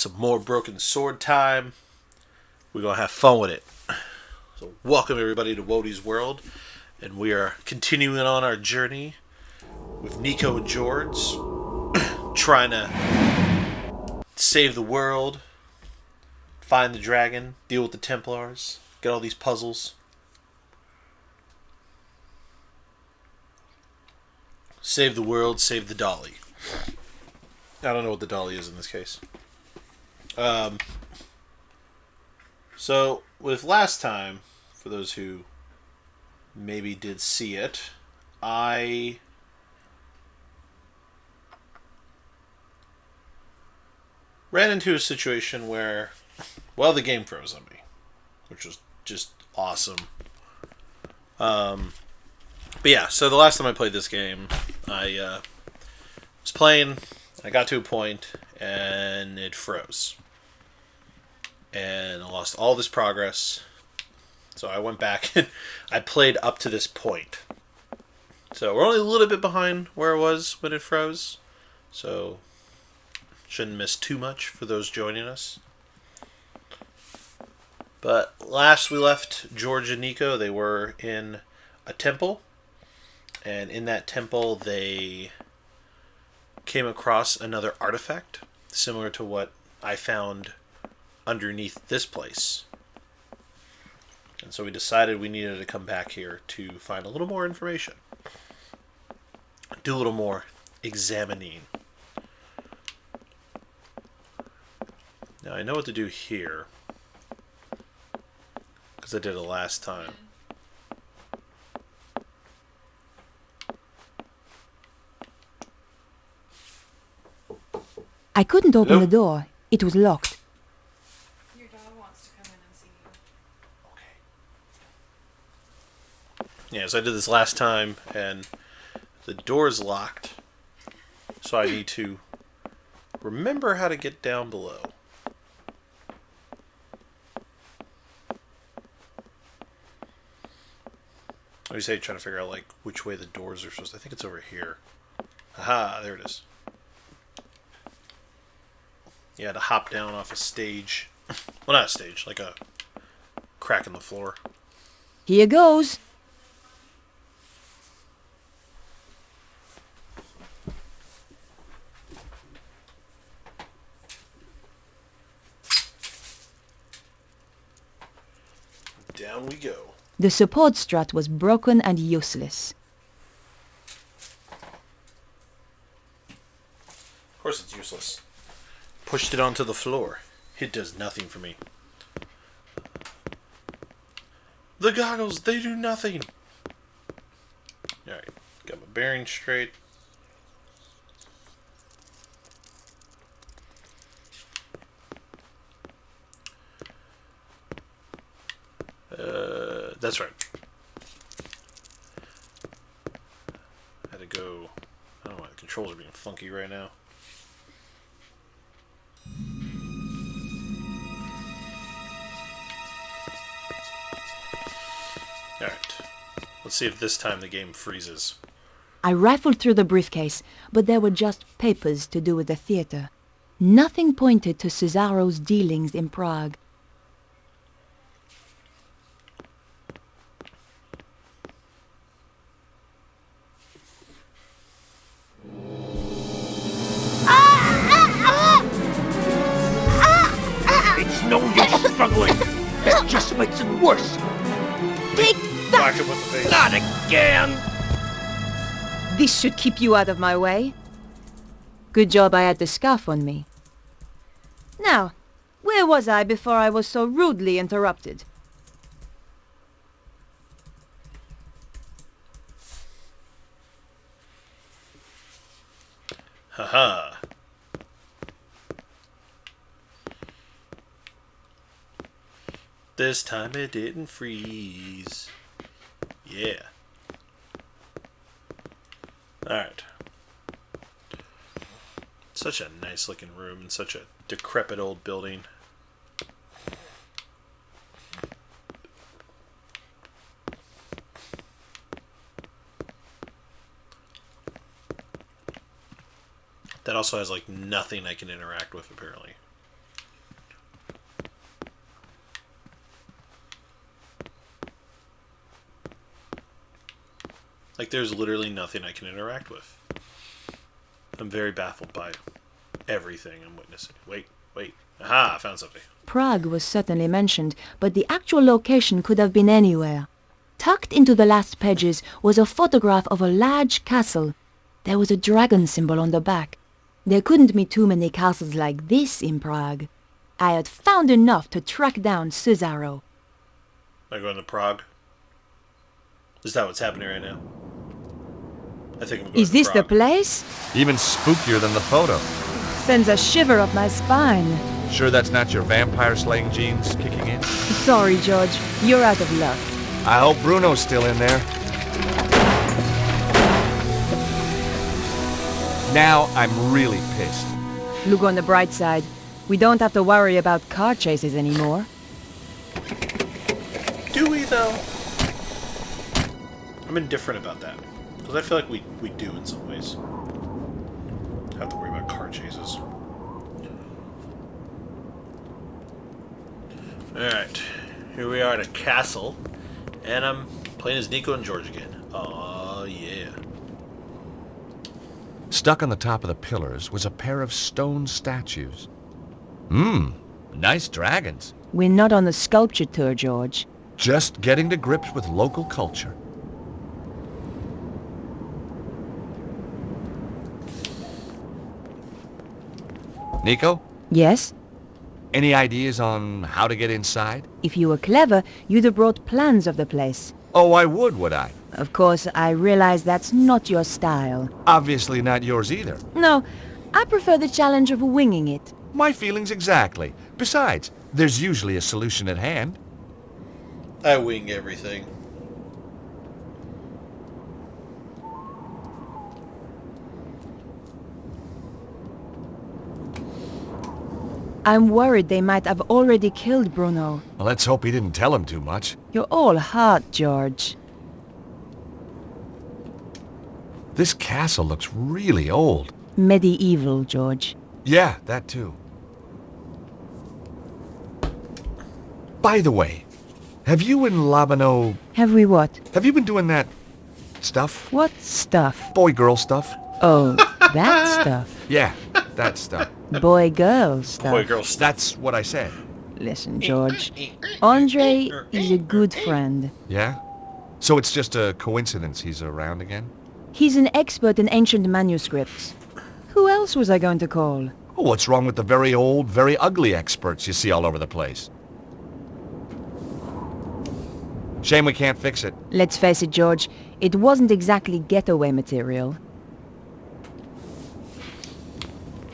some more broken sword time. We're going to have fun with it. So welcome everybody to Woody's World. And we are continuing on our journey with Nico and George. Trying to save the world. Find the dragon. Deal with the Templars. Get all these puzzles. Save the world. Save the dolly. I don't know what the dolly is in this case. So, with last time, for those who maybe did see it, I ran into a situation where, well, the game froze on me, which was just awesome. But yeah, so the last time I played this game, I was playing, I got to a point, and it froze. And I lost all this progress. So I went back and I played up to this point. So we're only a little bit behind where it was when it froze. So shouldn't miss too much for those joining us. But last we left George and Nico, they were in a temple. And in that temple they came across another artifact, similar to what I found underneath this place. And so we decided we needed to come back here to find a little more information. Do a little more examining. Now I know what to do here, because I did it last time. I couldn't open the door. It was locked. Your dog wants to come in and see you. Okay. Yeah, so I did this last time, and the door is locked. So I need to remember how to get down below. I always hate trying to figure out, like, which way the doors are supposed to... I think it's over here. Aha, there it is. Yeah, to hop down off a stage. Well, not a stage, like a crack in the floor. Here goes. Down we go. The support strut was broken and useless. Of course it's useless. Pushed it onto the floor. It does nothing for me. The goggles, they do nothing. Alright, got my bearings straight. That's right. Had to go... I don't know why the controls are being funky right now. Alright. Let's see if this time the game freezes. I rifled through the briefcase, but there were just papers to do with the theater. Nothing pointed to Susarro's dealings in Prague. It's no use struggling. That just makes it worse. Take Whack that! him with the face. Not again. This should keep you out of my way. Good job I had the scarf on me. Now, where was I before I was so rudely interrupted? Haha. This time it didn't freeze. Yeah. Alright. Such a nice looking room and such a decrepit old building. That also has like nothing I can interact with apparently. Like, there's literally nothing I can interact with. I'm very baffled by everything I'm witnessing. Wait. Aha, I found something. Prague was certainly mentioned, but the actual location could have been anywhere. Tucked into the last pages was a photograph of a large castle. There was a dragon symbol on the back. There couldn't be too many castles like this in Prague. I had found enough to track down Susarro. Am I going to Prague? Is that what's happening right now? I think I'm going Is to this the Prague. place? Even spookier than the photo. Sends a shiver up my spine. Sure that's not your vampire-slaying genes kicking in? Sorry, George. You're out of luck. I hope Bruno's still in there. Now I'm really pissed. Look on the bright side. We don't have to worry about car chases anymore. Do we, though? I'm indifferent about that. Because I feel like we do in some ways. Have to worry about car chases. Alright. Here we are at a castle. And I'm playing as Nico and George again. Oh yeah. Stuck on the top of the pillars was a pair of stone statues. Nice dragons. We're not on the sculpture tour, George. Just getting to grips with local culture. Nico, Yes? any ideas on how to get inside? If you were clever, you'd have brought plans of the place. Oh, I would I? Of course, I realize that's not your style. Obviously not yours either. No, I prefer the challenge of winging it. My feelings exactly. Besides, there's usually a solution at hand. I wing everything. I'm worried they might have already killed Bruno. Well, let's hope he didn't tell him too much. You're all heart, George. This castle looks really old. Medieval, George. Yeah, that too. By the way, have you and Labano... Have we what? Have you been doing that stuff? What stuff? Boy-girl stuff? Oh, that stuff. Yeah, that stuff. Boy-girl stuff. Boy, girl, stop. That's what I said. Listen, George. Andre is a good friend. Yeah? So it's just a coincidence he's around again? He's an expert in ancient manuscripts. Who else was I going to call? Oh, what's wrong with the very old, very ugly experts you see all over the place? Shame we can't fix it. Let's face it, George. It wasn't exactly getaway material.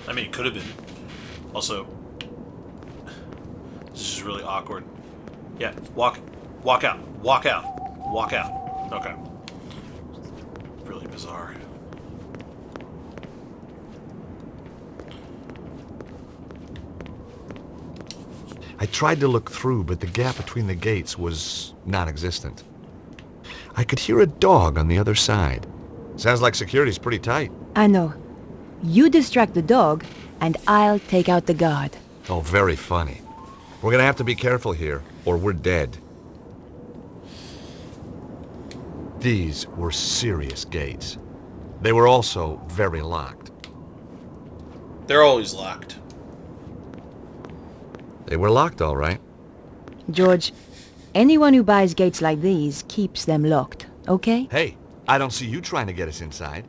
I mean, it could have been. Also, this is really awkward. Yeah, walk out. Okay. Really bizarre. I tried to look through, but the gap between the gates was non-existent. I could hear a dog on the other side. Sounds like security's pretty tight. I know. You distract the dog, and I'll take out the guard. Oh, very funny. We're gonna have to be careful here, or we're dead. These were serious gates. They were also very locked. They're always locked. They were locked, all right. George, anyone who buys gates like these keeps them locked, okay? Hey, I don't see you trying to get us inside.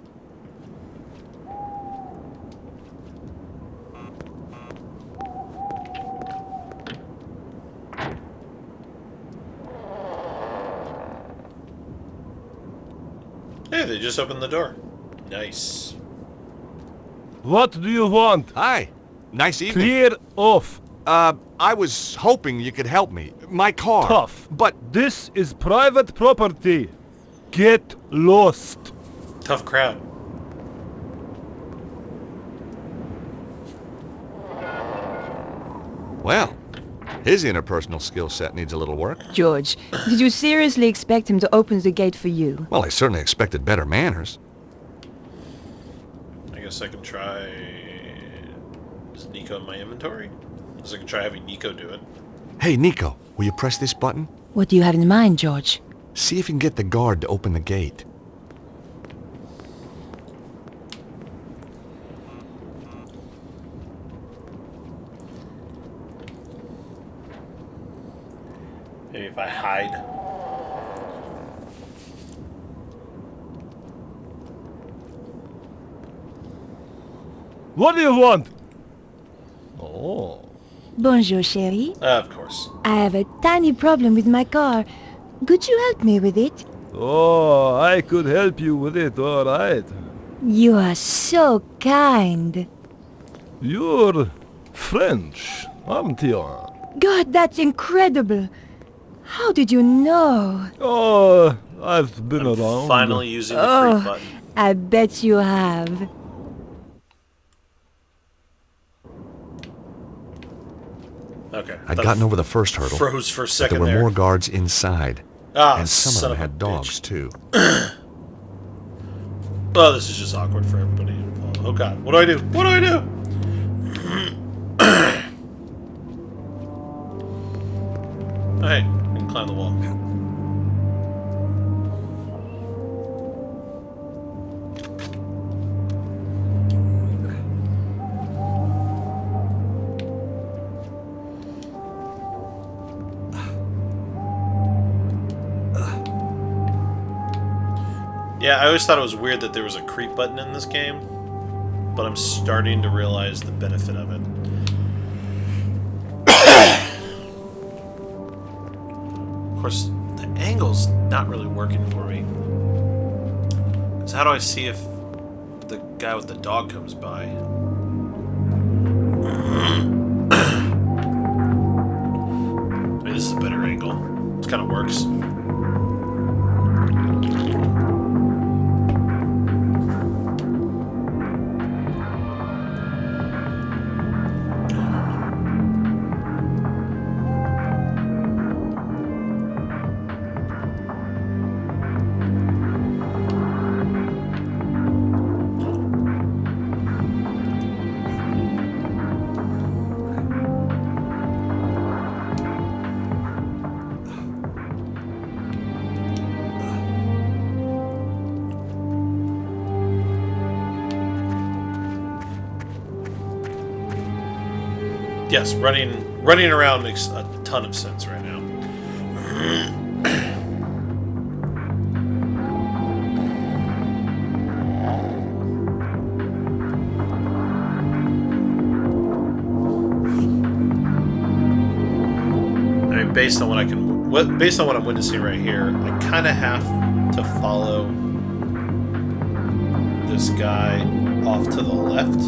Hey, they just opened the door. Nice. What do you want? Hi. Nice evening. Clear off. I was hoping you could help me. My car. Tough. But This is private property. Get lost. Tough crowd. well, his interpersonal skill set needs a little work. George, did you seriously expect him to open the gate for you? Well, I certainly expected better manners. I guess I can try... Is Nico in my inventory? I guess I can try having Nico do it. Hey, Nico, will you press this button? What do you have in mind, George? See if you can get the guard to open the gate. Maybe if I hide. What do you want? Oh. Bonjour, chérie. Of course. I have a tiny problem with my car. Could you help me with it? Oh, I could help you with it, all right. You are so kind. You're French, aren't you? God, that's incredible. How did you know? Oh, I've been I'm around. finally using the Oh, creep button. I bet you have. Okay. I'd Thought gotten it over the first hurdle. froze for a But second there were there. more guards inside. Ah, And some son of them of a had dogs, bitch. too. Oh, this is just awkward for everybody involved. Oh god, what do I do? What do I do? Oh, hey, I can climb the wall. Yeah, I always thought it was weird that there was a creep button in this game, but I'm starting to realize the benefit of it. Of course, the angle's not really working for me. Because how do I see if the guy with the dog comes by? I mean, this is a better angle. It kind of works. Yes, running around makes a ton of sense right now. I mean, based on what I'm witnessing right here, I kind of have to follow this guy off to the left.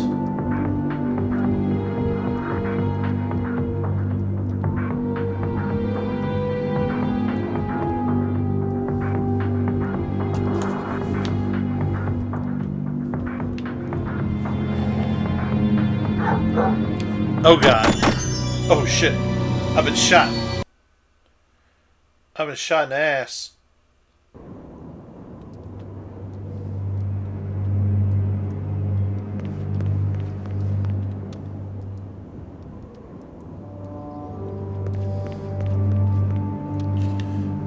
Oh god. Oh shit. I've been shot. I've been shot in the ass.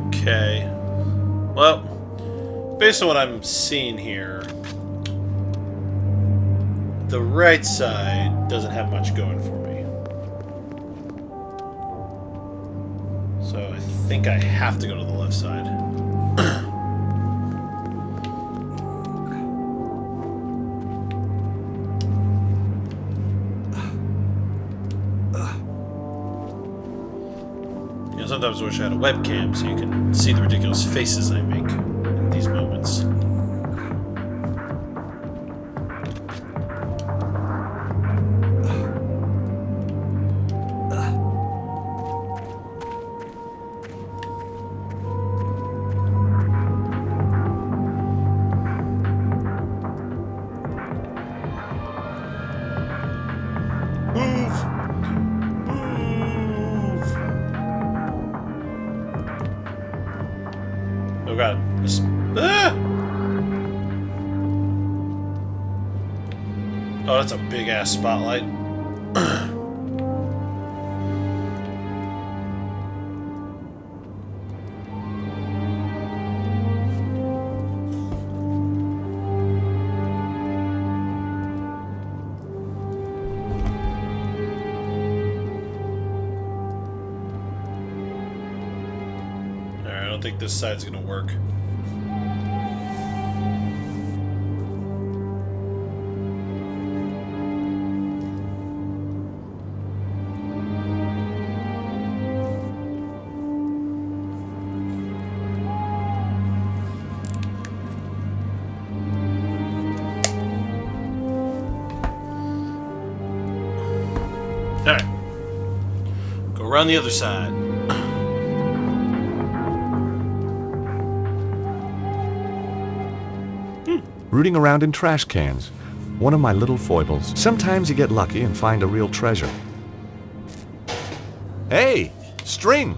Okay. Well, based on what I'm seeing here, the right side doesn't have much going for me. So I think I have to go to the left side. You know, sometimes I wish I had a webcam so you can see the ridiculous faces I make in these moments. Move! Move! Oh god. Ah! Oh, that's a big ass spotlight. don't think this side's gonna work. Alright. Go around the other side. Rooting around in trash cans. One of my little foibles. Sometimes you get lucky and find a real treasure. Hey! String!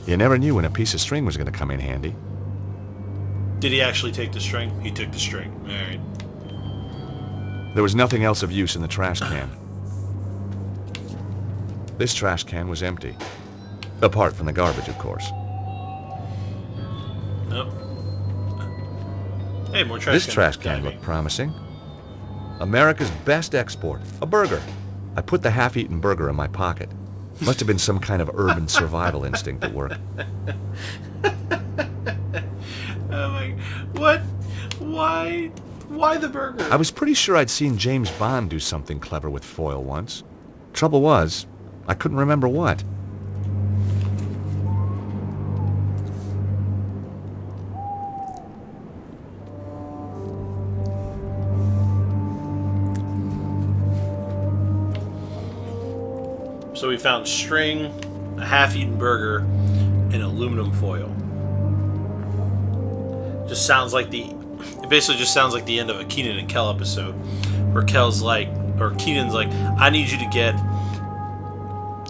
You never knew when a piece of string was going to come in handy. Did he actually take the string? He took the string. Alright. There was nothing else of use in the trash can. This trash can was empty. Apart from the garbage, of course. Nope. Hey, more trash This can. trash can looked promising. America's best export. A burger. I put the half-eaten burger in my pocket. Must have been some kind of urban survival instinct at work. Oh my... What? Why? Why the burger? I was pretty sure I'd seen James Bond do something clever with foil once. Trouble was, I couldn't remember what. So we found string, a half-eaten burger, and aluminum foil. Just sounds like the... It basically just sounds like the end of a Keenan and Kel episode, where Kel's like, or Keenan's like, I need you to get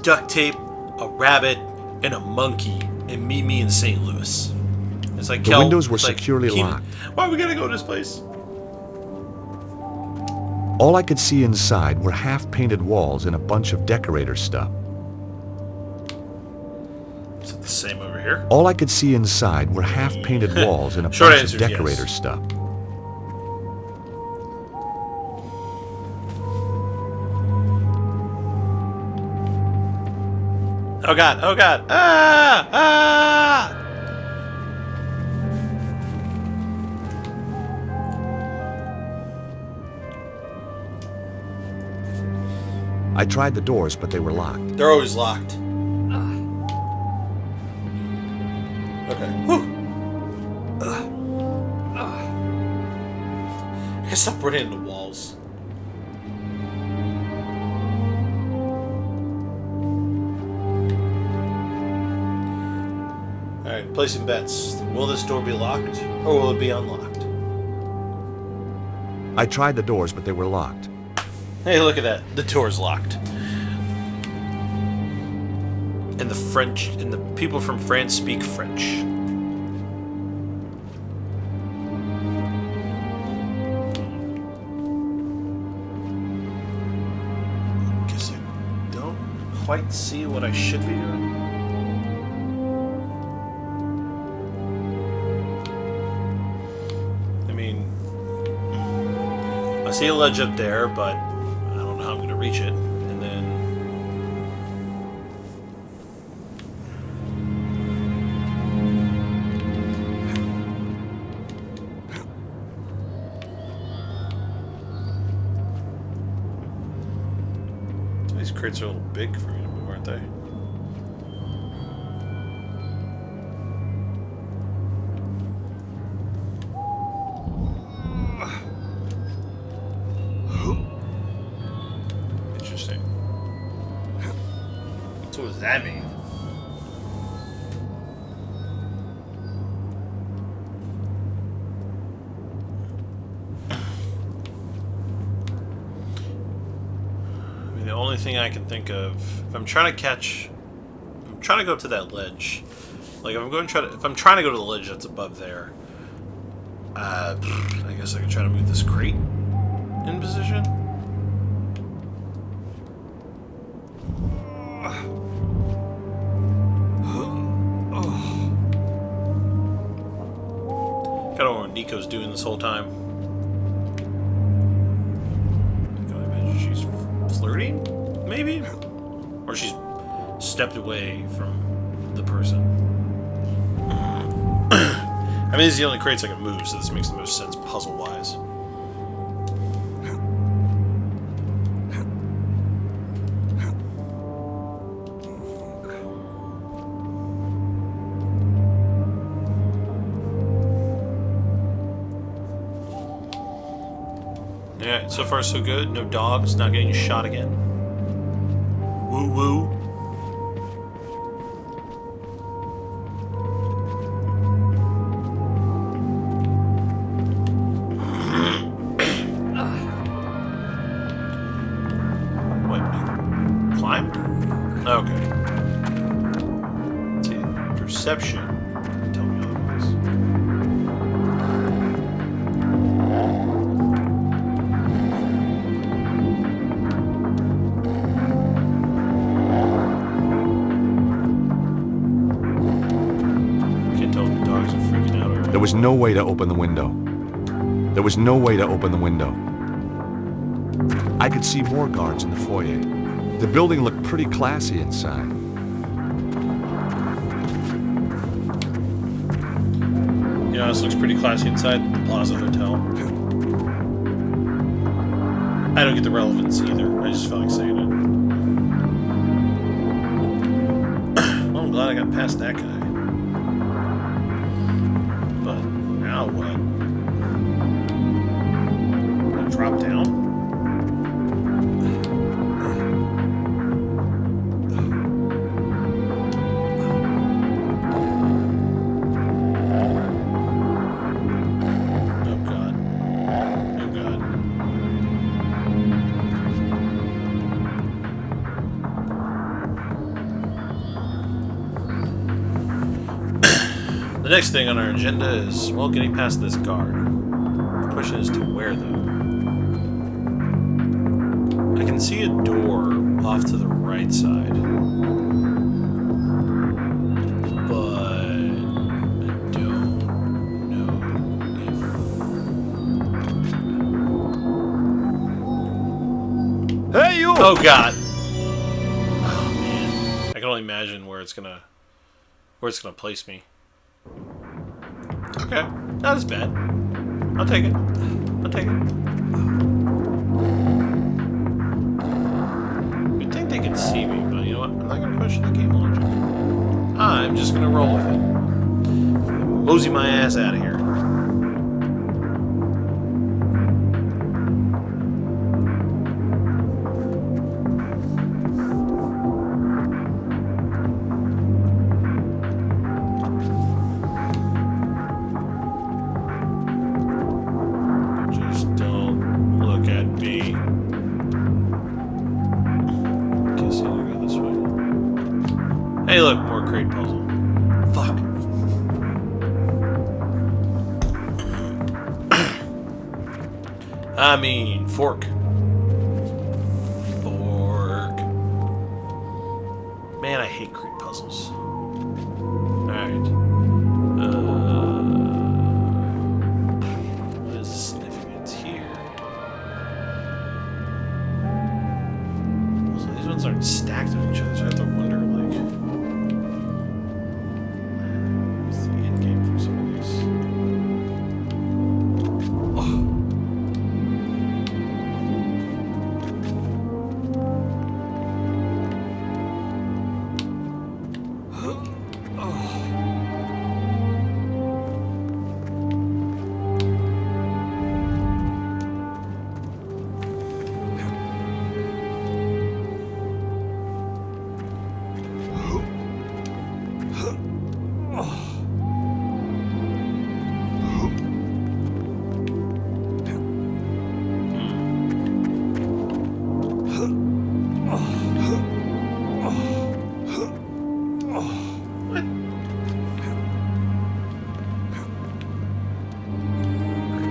duct tape, a rabbit, and a monkey, and meet me in St. Louis. It's like The Kel, windows were it's like, securely Keenan, locked. why we gotta go to this place? All I could see inside were half-painted walls and a bunch of decorator stuff. Is it the same over here? All I could see inside were half-painted walls and a Short bunch answer of is decorator yes. stuff. Oh god, oh god. Ah! Ah! I tried the doors, but they were locked. They're always locked. Okay. Whew. I can stop running into walls. Alright, placing bets. Will this door be locked, or will it be unlocked? I tried the doors, but they were locked. Hey, look at that. The door's locked. And the French, and the people from France speak French. Guess I don't quite see what I should be doing. I mean, I see a ledge up there, but I don't know how I'm going to reach it. And then... These crates are a little big for me to move, aren't they? Interesting. So what does that mean? I mean, the only thing I can think of, if I'm trying to catch, if I'm trying to go up to that ledge, like if I'm trying to go to the ledge that's above there, I guess I could try to move this crate in position. I don't know what Nico's doing this whole time. Can I imagine she's flirting? Maybe? Or she's stepped away from the person. I mean, these are the only crates I can move, so this makes the most sense puzzle-wise. Yeah, so far so good. No dogs, not getting shot again. Woo woo. What? Climb? Okay. See, perception. Tell me otherwise. There was no way to open the window. There was no way to open the window. I could see more guards in the foyer. The building looked pretty classy inside. You know, this looks pretty classy inside the Plaza Hotel. I don't get the relevance either. I just felt like saying it. Well, I'm glad I got past that guy. But now what? Gonna drop down? The next thing on our agenda is, well, getting past this guard. The question is to where, though? I can see a door off to the right side. But I don't know Hey, you! if... Oh, God! Oh, man. I can only imagine where it's gonna place me. Okay, not as bad. I'll take it. I'll take it. You'd think they could see me, but you know what? I'm not gonna question the game logic. I'm just gonna roll with it. Mosey my ass out of here. Hey, look, more crate puzzle. Fuck. I mean, fork. Fork. Man, I hate crate puzzles. Alright. What is the significance here? So these ones aren't stacked on each other, so I have to wonder, like...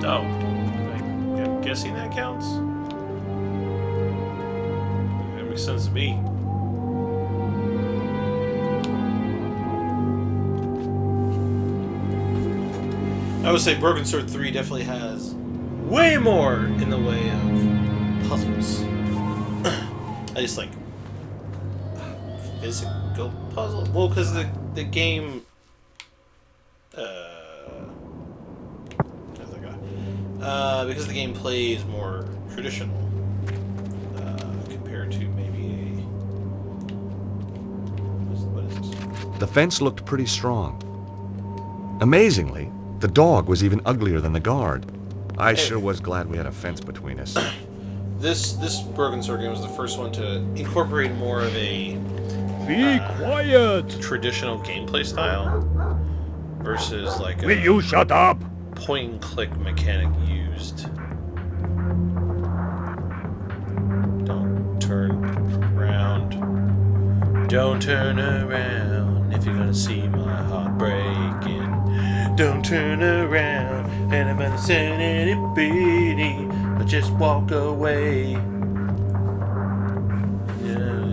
Oh, I'm guessing that counts? That makes sense to me. I would say Broken Sword 3 definitely has way more in the way of puzzles. I just like physical puzzle. Well, because the game Because the gameplay is more traditional compared to maybe what is this? The fence looked pretty strong. Amazingly, the dog was even uglier than the guard. I sure was glad we had a fence between us. This Broken Sword game was the first one to incorporate more of a Be quiet! traditional gameplay style versus like Will a you shut up? point and click mechanic used. Don't turn around. Don't turn around if you're gonna see my heart breaking. Don't turn around and I'm gonna send it beating. But just walk away.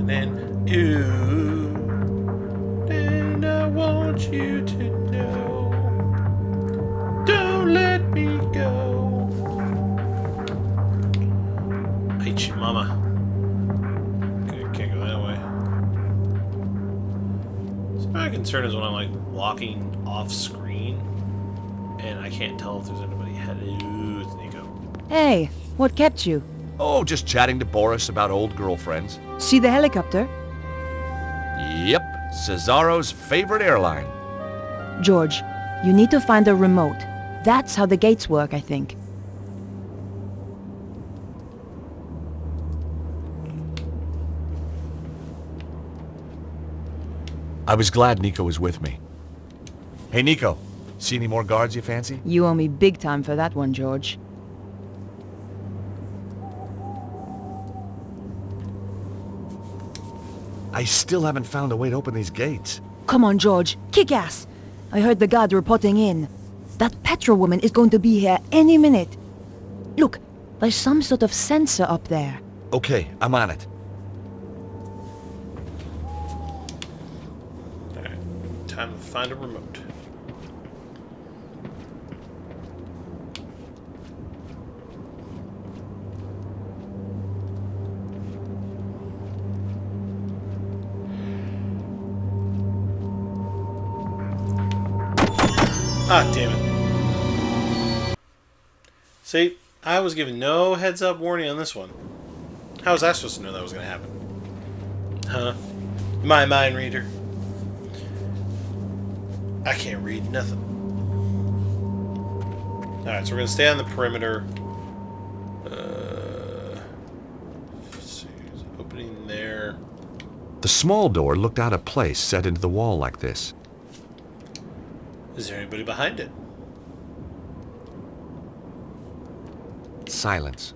And you, and I want you to know. Don't let me go. I hate you, mama. Okay, can't go that way. So my concern is when I'm like walking off screen and I can't tell if there's anybody headed. Ooh, it's Nico. Hey, what kept you? Oh, just chatting to Boris about old girlfriends. See the helicopter? Yep, Susarro's favorite airline. George, you need to find a remote. That's how the gates work, I think. I was glad Nico was with me. Hey, Nico, see any more guards you fancy? You owe me big time for that one, George. I still haven't found a way to open these gates. Come on, George. Kick ass. I heard the guard reporting in. That Petra woman is going to be here any minute. Look, there's some sort of sensor up there. Okay, I'm on it. Alright, time to find a remote. Ah, damn it. See, I was given no heads up warning on this one. How was I supposed to know that was going to happen? Huh? My mind reader. I can't read nothing. Alright, so we're going to stay on the perimeter. Let's see, there's an opening there. The small door looked out of place set into the wall like this. Is there anybody behind it? Silence.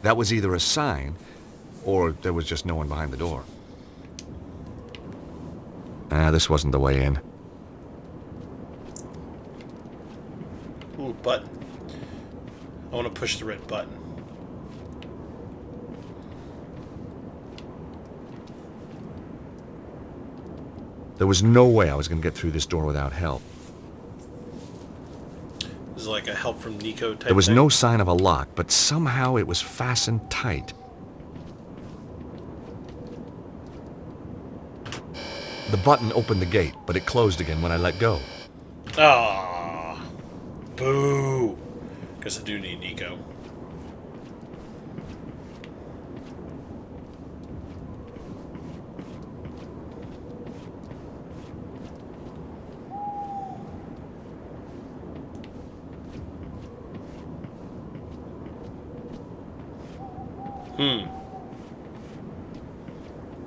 That was either a sign, or there was just no one behind the door. This wasn't the way in. Ooh, button. I want to push the red button. There was no way I was going to get through this door without help. This is like a help from Nico type There was thing. no sign of a lock, but somehow it was fastened tight. The button opened the gate, but it closed again when I let go. Ah, boo. Guess I do need Nico.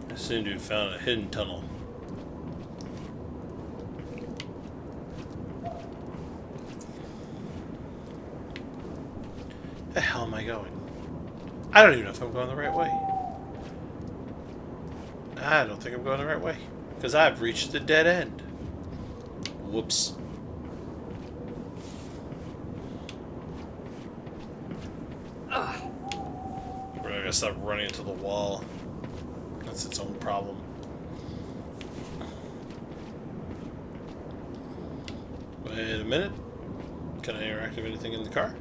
I seem to have found a hidden tunnel. The hell am I going? I don't even know if I'm going the right way. I don't think I'm going the right way. Because I've reached the dead end. Whoops. I gotta stop running into the wall. That's its own problem. Wait a minute. Can I interact with anything in the car?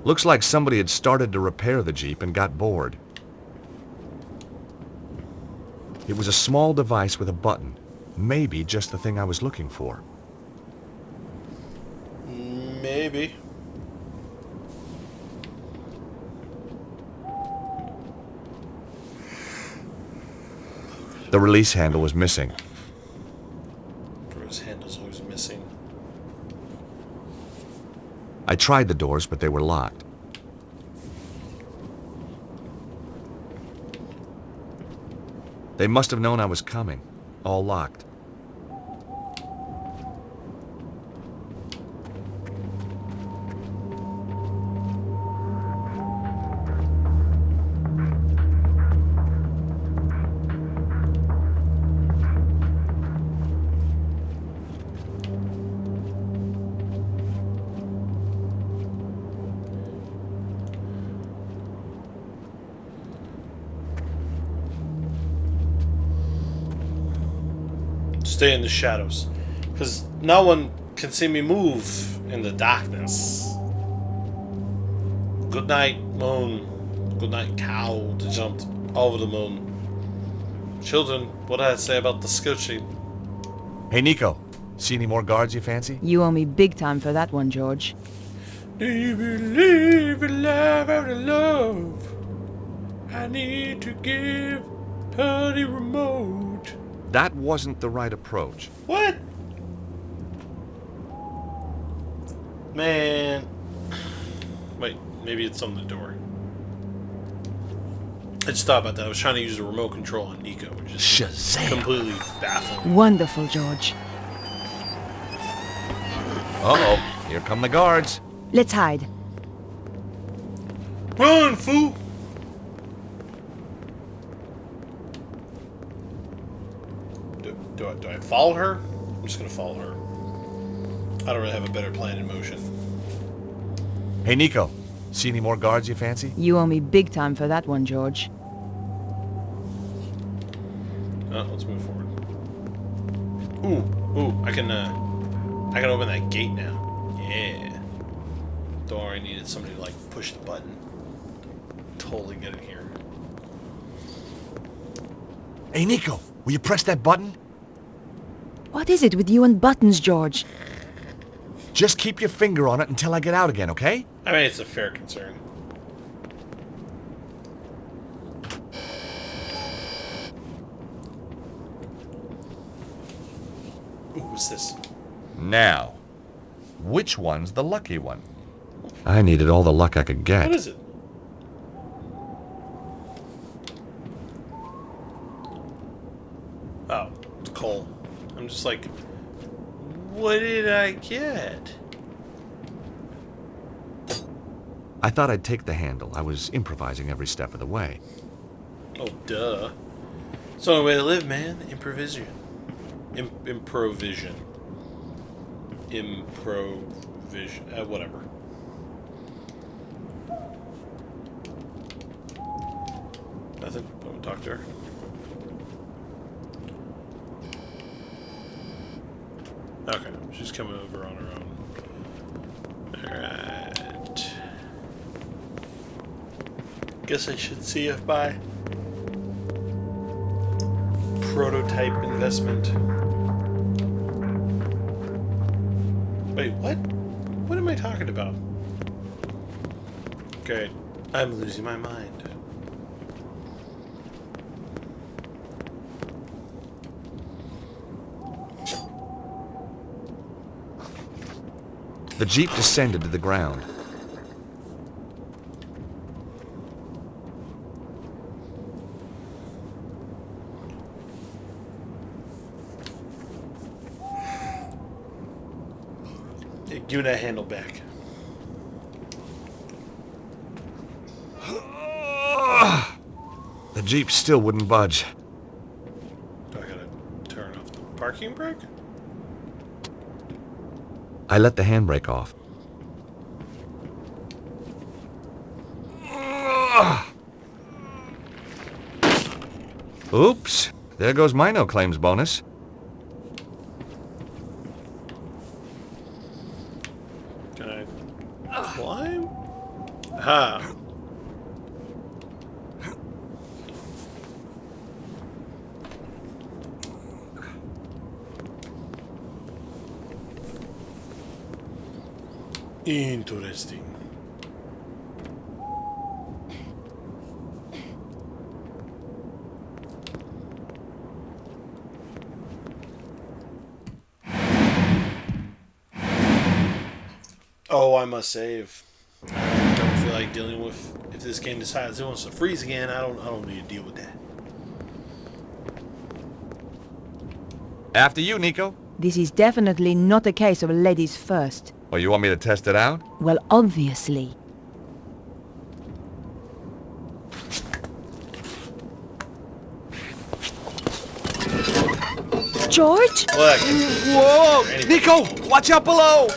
Looks like somebody had started to repair the Jeep and got bored. It was a small device with a button. Maybe just the thing I was looking for. Maybe. The release handle was missing. Door's handle's always missing. I tried the doors, but they were locked. They must have known I was coming. All locked. Stay in the shadows. Because no one can see me move in the darkness. Good night, moon. Good night, cow that jumped over the moon. Children, what did I say about the scooching? Hey, Nico. See any more guards you fancy? You owe me big time for that one, George. Do you believe in love after love? I need to give her the remote. That wasn't the right approach. What? Man. Wait, maybe it's on the door. I just thought about that. I was trying to use the remote control on Nico, which is Shazam! completely baffling. Wonderful, George. Uh-oh. Here come the guards. Let's hide. Run, fool! Do I follow her? I'm just gonna follow her. I don't really have a better plan in motion. Hey, Nico. See any more guards you fancy? You owe me big time for that one, George. Let's move forward. Ooh, I can open that gate now. Yeah. Don't worry, I needed somebody to like push the button. Totally get in here. Hey, Nico. Will you press that button? What is it with you and buttons, George? Just keep your finger on it until I get out again, okay? I mean, it's a fair concern. Ooh, what's this? Now, which one's the lucky one? I needed all the luck I could get. What is it? Oh, it's coal. I'm just like, what did I get? I thought I'd take the handle. I was improvising every step of the way. Oh, duh. It's the only way to live, man. Improvision. Improvision. Whatever. Nothing? Don't talk to her. Okay, she's coming over on her own. Alright. Guess I should see if by prototype investment. Wait, what? What am I talking about? Okay, I'm losing my mind. The Jeep descended to the ground. Yeah, give me that handle back. The Jeep still wouldn't budge. Do I gotta turn off the parking brake? I let the handbrake off. Oops. There goes my no claims bonus. Can I climb? Ha! Interesting. Oh, I must save. I don't feel like dealing with if this game decides it wants to freeze again. I don't need to deal with that. After you, Nico. This is definitely not a case of ladies first. Oh, you want me to test it out? Well, obviously. George? Look. Whoa! Anyway. Nico! Watch out below!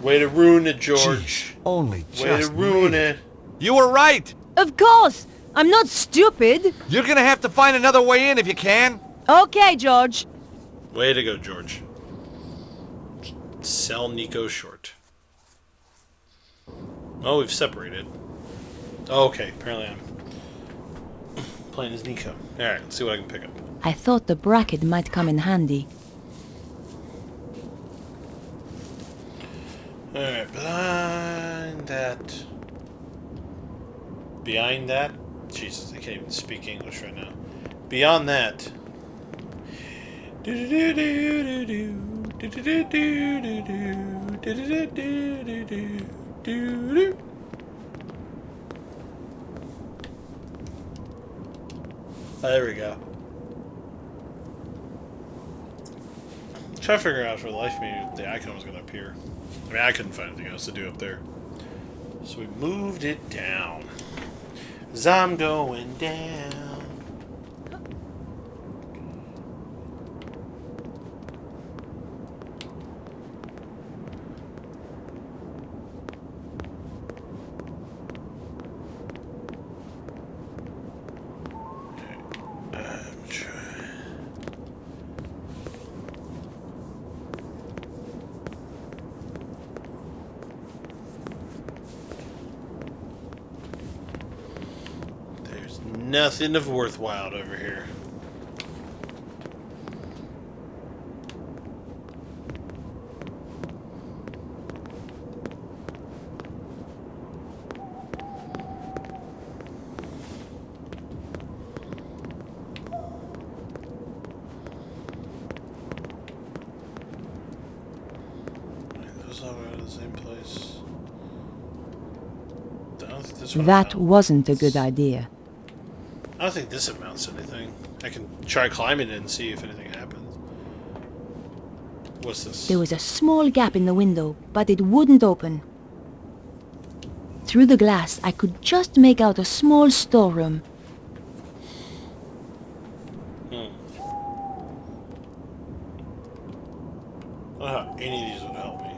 Way to ruin it, George. Only Way to ruin it. You were right! Of course! I'm not stupid! You're gonna have to find another way in if you can. Okay, George. Way to go, George. Sell Nico short. Oh, we've separated. Oh, okay, apparently I'm playing as Nico. Alright, let's see what I can pick up. I thought the bracket might come in handy. Alright, behind that. Behind that? Jesus, I can't even speak English right now. Beyond that. There we go. Try to figure out for the life of me if the icon was going to appear. I mean, I couldn't find anything else to do up there. So we moved it down. 'Cause I'm going down. I'm trying. There's nothing of worthwhile over here. Those all are in the same place. I don't think this one That amounts. wasn't a good idea. I don't think this amounts to anything. I can try climbing it and see if anything happens. What's this? There was a small gap in the window, but it wouldn't open. Through the glass, I could just make out a small storeroom. I don't know how any of these would help me.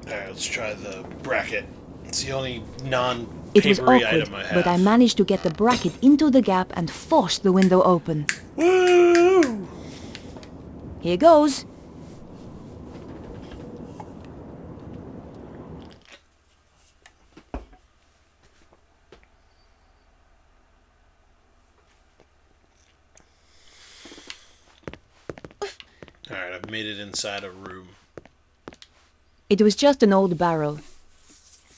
Alright, let's try the bracket. It's the only It was non-papery awkward, item I have. but I managed to get the bracket into the gap and force the window open. Woo! Here goes. Alright, I've made it inside a room. It was just an old barrel.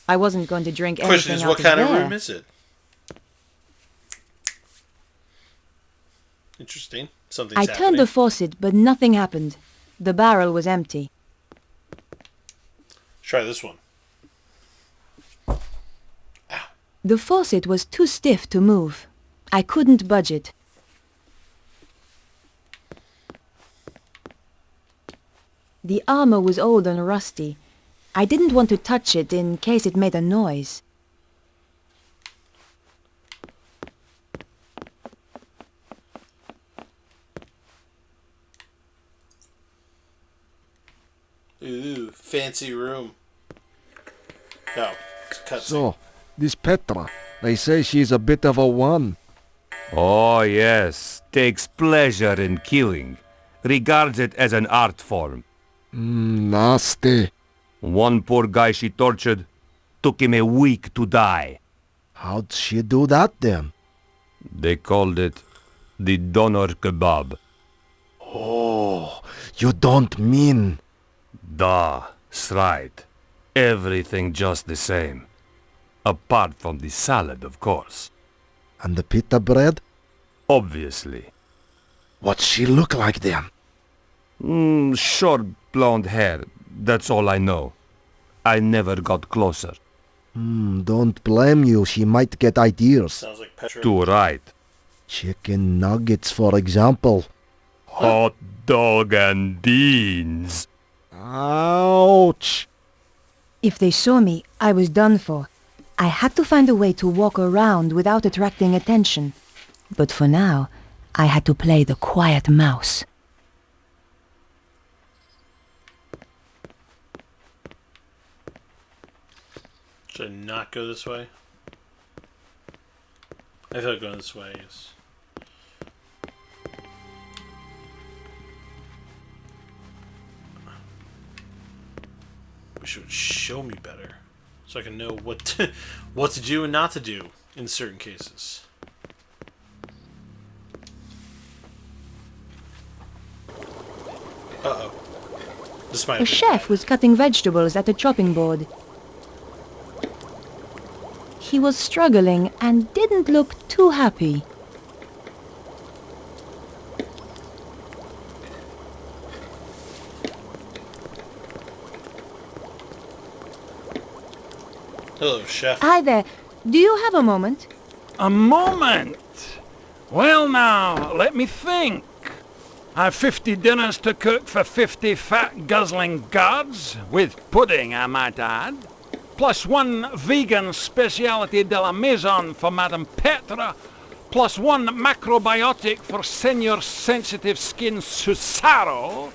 I wasn't going to drink Question anything is, out what of kind of there. room is it? Interesting. Something's I happening. turned the faucet, but nothing happened. The barrel was empty. Try this one. The faucet was too stiff to move. I couldn't budge it. The armor was old and rusty. I didn't want to touch it in case it made a noise. Ooh, fancy room. Oh, it's a cutscene. So, this Petra, they say she's a bit of a one. Oh, yes. Takes pleasure in killing. Regards it as an art form. Nasty. One poor guy she tortured. Took him a week to die. How'd she do that then? They called it the doner kebab. Oh, you don't mean... That's right. Everything just the same. Apart from the salad, of course. And the pita bread? Obviously. What's she look like then? Short blonde hair. That's all I know. I never got closer. Don't blame you. She might get ideas. Sounds like Petra. Too right. Chicken nuggets, for example. Hot dog and beans. Ouch! If they saw me, I was done for. I had to find a way to walk around without attracting attention. But for now, I had to play the quiet mouse. Should I not go this way? I feel like going this way is... Wish it would show me better, so I can know what to do and not to do in certain cases. Uh-oh. This might A have been chef bad. was cutting vegetables at a chopping board. He was struggling and didn't look too happy. Hello, chef. Hi there. Do you have a moment? A moment? Well now, let me think. I've 50 dinners to cook for 50 fat guzzling guards, with pudding I might add, plus one vegan speciality de la maison for Madame Petra, plus one macrobiotic for senior sensitive skin Susarro.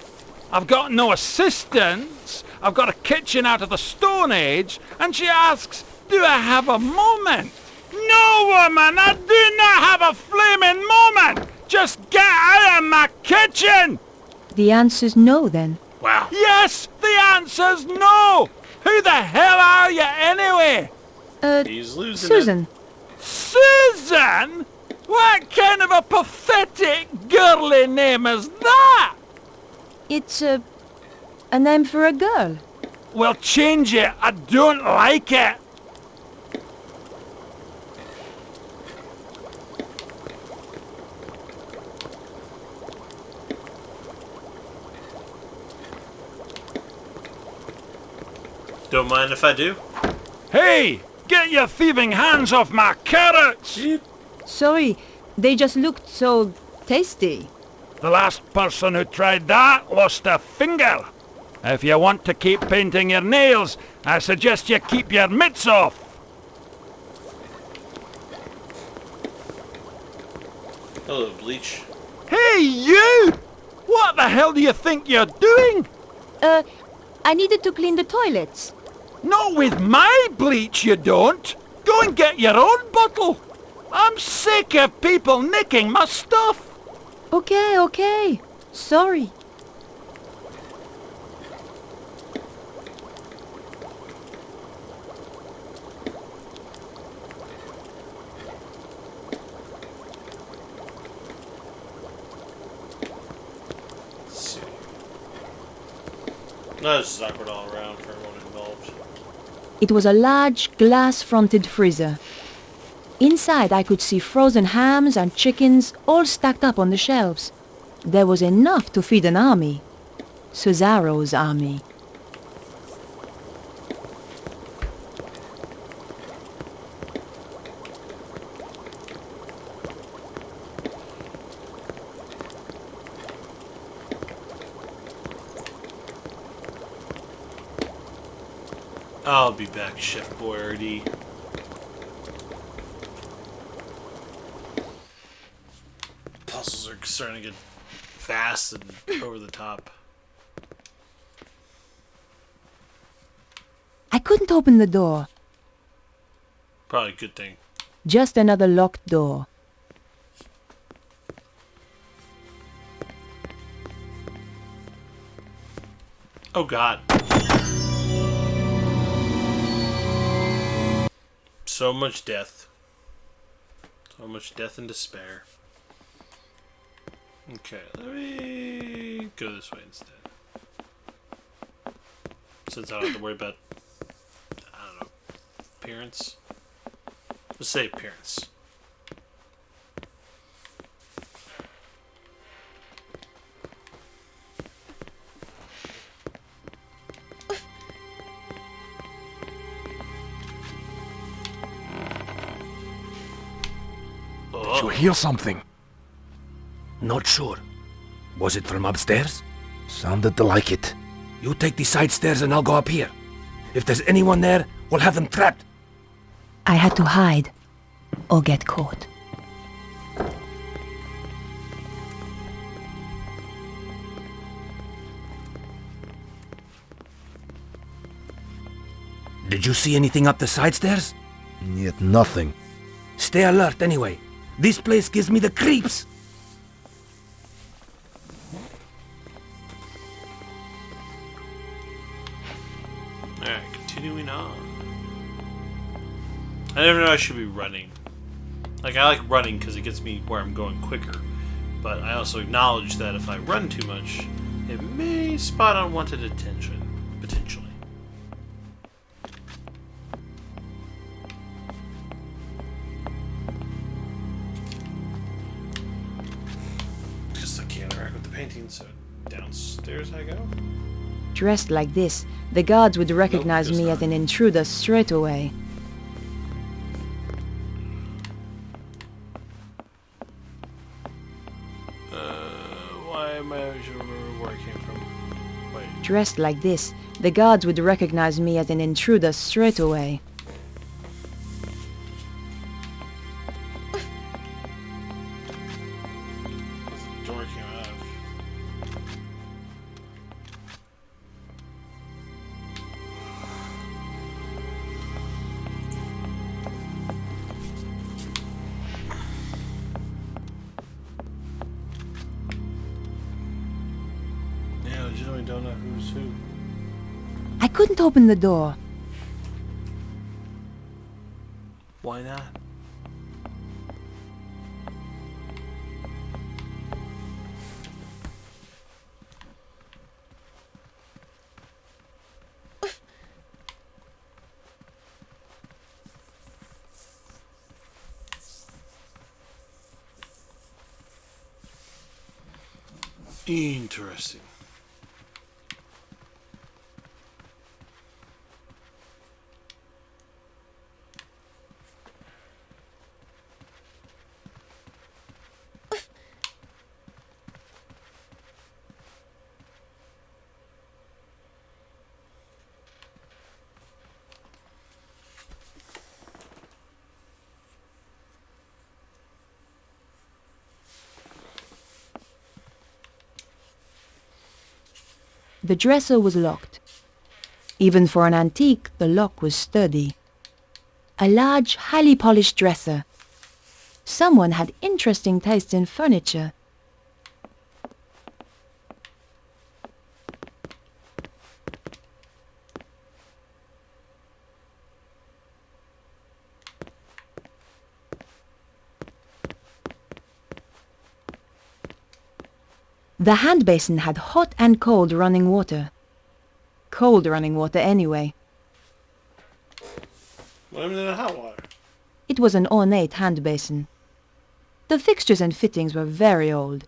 I've got no assistants, I've got a kitchen out of the Stone Age, and she asks, do I have a moment? No, woman, I do not have a flaming moment! Just get out of my kitchen! The answer's no, then. Wow. Yes, the answer's no! Who the hell are you anyway? He's losing Susan. Susan? What kind of a pathetic girly name is that? It's a name for a girl. Well, change it. I don't like it. Don't mind if I do. Hey, get your thieving hands off my carrots! Sorry, they just looked so tasty. The last person who tried that lost a finger. If you want to keep painting your nails, I suggest you keep your mitts off. Hello, Bleach. Hey, you! What the hell do you think you're doing? I needed to clean the toilets. Not with my bleach, you don't. Go and get your own bottle. I'm sick of people nicking my stuff. Okay. Sorry. Let's see. No, this is awkward all around for everyone involved. It was a large glass-fronted freezer. Inside I could see frozen hams and chickens all stacked up on the shelves. There was enough to feed an army. Susarro's army. I'll be back, Chef Woady. Puzzles are starting to get fast and over the top. I couldn't open the door. Probably a good thing. Just another locked door. Oh God. So much death. So much death and despair. Okay, let me go this way instead. Since I don't have to worry about appearance. Let's say appearance. Did you hear something? Not sure. Was it from upstairs? Sounded like it. You take the side stairs and I'll go up here. If there's anyone there, we'll have them trapped. I had to hide or get caught. Did you see anything up the side stairs? Yet nothing. Stay alert anyway. This place gives me the creeps. Alright, continuing on. I never know I should be running. Like, I like running because it gets me where I'm going quicker. But I also acknowledge that if I run too much, it may spot unwanted attention. Potentially. Just I can't interact with the painting, so downstairs I go. Dressed like this, the guards would recognize guess me not. as an intruder straight away. Why am I always remember where I came from? Wait. Dressed like this, the guards would recognize me as an intruder straight away. What's the door came out of? Yeah, I generally don't know who's who. I couldn't open the door. Why not? Interesting. The dresser was locked. Even for an antique, the lock was sturdy. A large, highly polished dresser. Someone had interesting taste in furniture. The hand basin had hot and cold running water. Cold running water anyway. Let me in the hot water. It was an ornate hand basin. The fixtures and fittings were very old.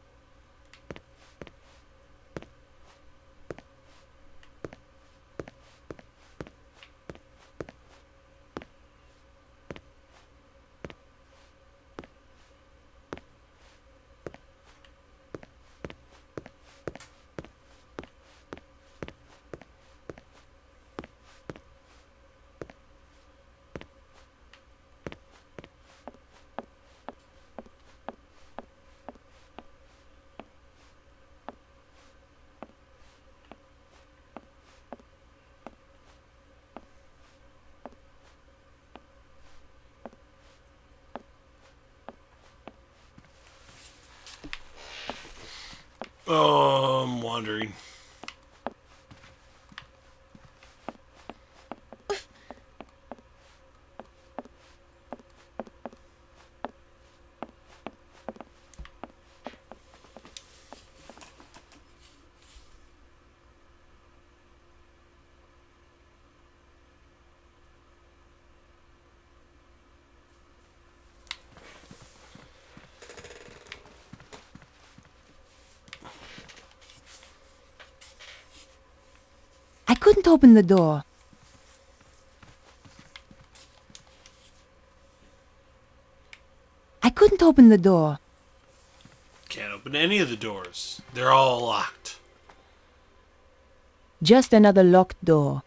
Oh, I'm wandering. I couldn't open the door. I couldn't open the door. Can't open any of the doors. They're all locked. Just another locked door.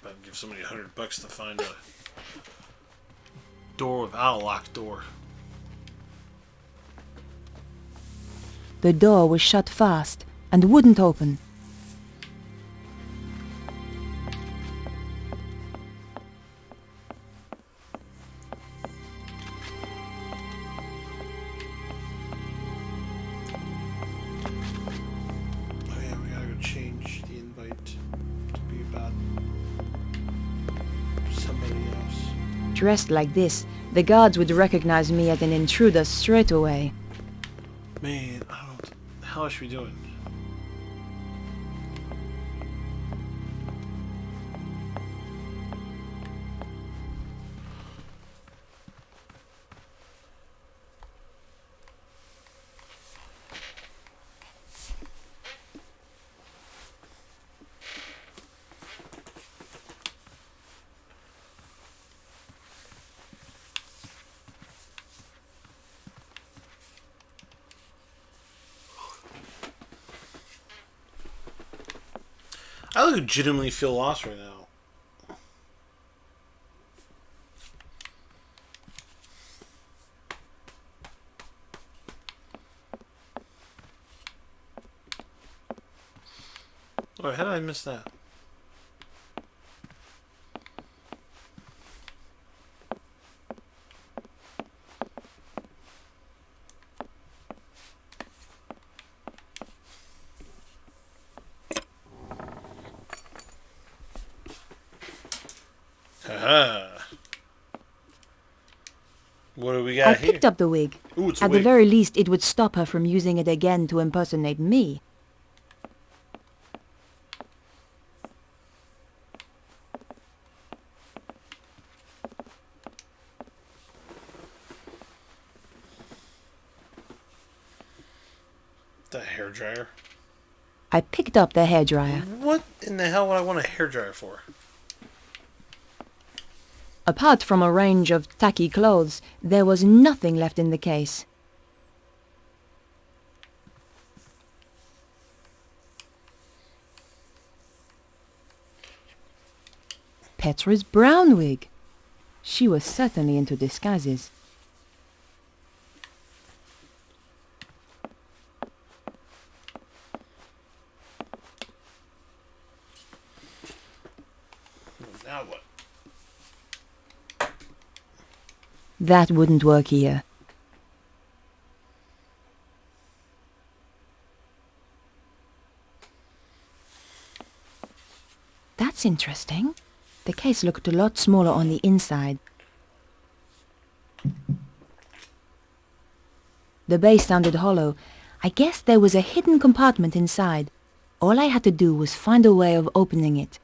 I'd give somebody $100 to find a door without a locked door. The door was shut fast and wouldn't open. Oh yeah, we gotta go change the invite to be about somebody else. Dressed like this, the guards would recognize me as an intruder straight away. Man, how is we doing? I legitimately feel lost right now. Oh, how did I miss that? What do we got I here? picked up the wig. Ooh, it's a At the wig. very least, it would stop her from using it again to impersonate me. The hairdryer. I picked up the hairdryer. What in the hell would I want a hairdryer for? Apart from a range of tacky clothes, there was nothing left in the case. Petra's brown wig. She was certainly into disguises. Now what? That wouldn't work here. That's interesting. The case looked a lot smaller on the inside. The base sounded hollow. I guess there was a hidden compartment inside. All I had to do was find a way of opening it.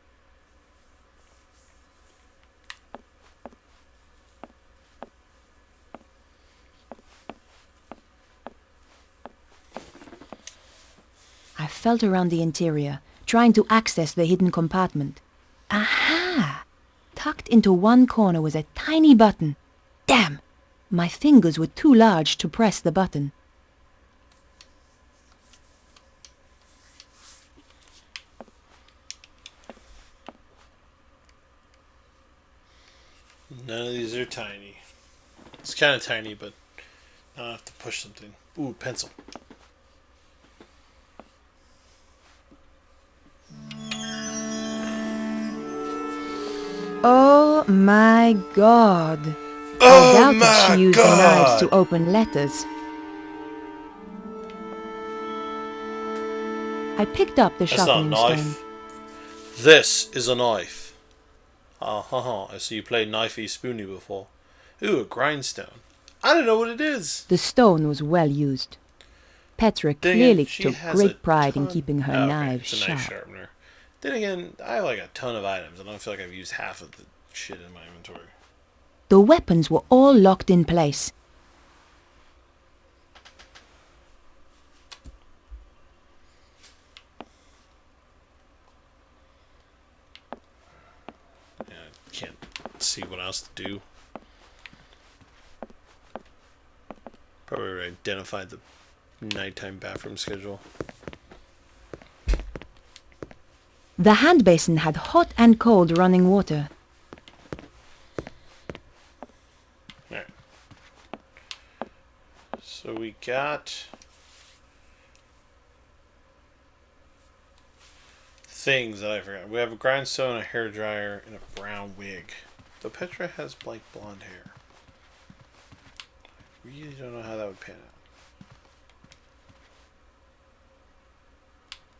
I felt around the interior, trying to access the hidden compartment. Aha! Tucked into one corner was a tiny button. Damn! My fingers were too large to press the button. None of these are tiny. It's kind of tiny, but I have to push something. Ooh, pencil. Oh my god! Oh I doubt my that she used God. knives to open letters. I picked up the That's not a sharpening stone. knife. This is a knife. I see you played knifey spoony before. Ooh, a grindstone. I don't know what it is. The stone was well used. Petra Then clearly again, she took has great a pride in ton- keeping her Oh, okay, knives it's a knife sharp. sharpener. Then again, I have like a ton of items. I don't feel like I've used half of the shit in my inventory. The weapons were all locked in place. see what else to do. Probably identify the nighttime bathroom schedule. The hand basin had hot and cold running water. Alright. So we got things that I forgot. We have a grindstone, a hairdryer, and a brown wig. Though Petra has like blonde hair. Really don't know how that would pan out.